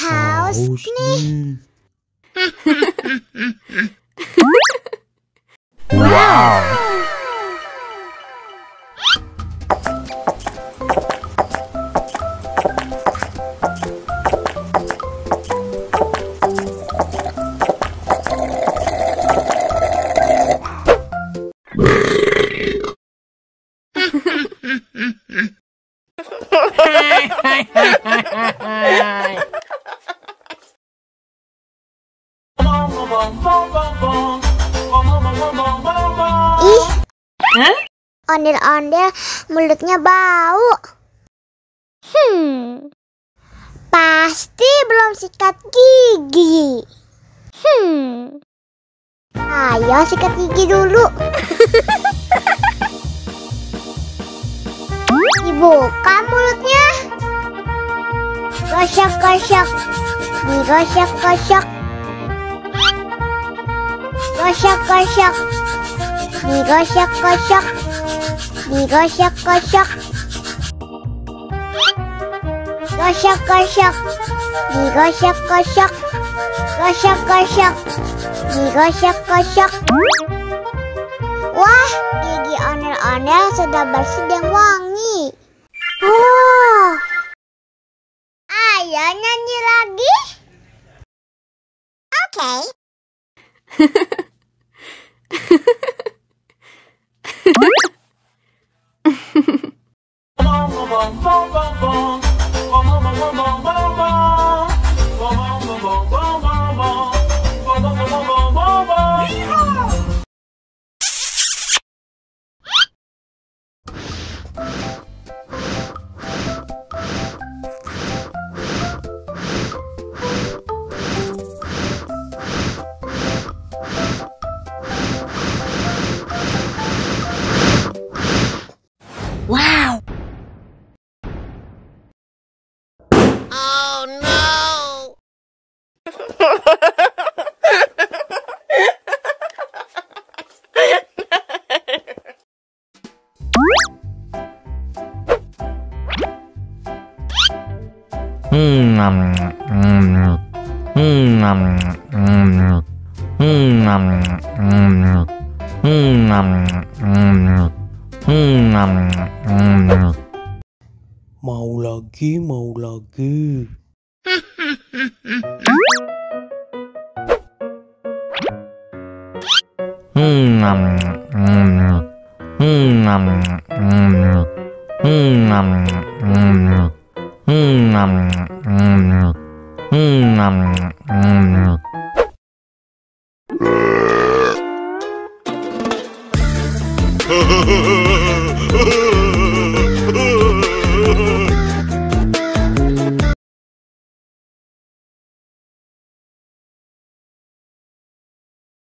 Haus nih. Wow. Ih, ondel-ondel mulutnya bau. Pasti belum sikat gigi. Ayo sikat gigi dulu. Dibuka mulutnya. Gosok-gosok. Digosok-gosok. Gosok-gosok. Digosok-gosok. Digosok-gosok. Gosok-gosok. Digosok-gosok. Gosok-gosok. Digosok-gosok. Wah, gigi ondel-ondel sudah bersih dan wangi. Oh, ayo nyanyi lagi. Oke. Wow. Oh no. Mau lagi, mau lagi.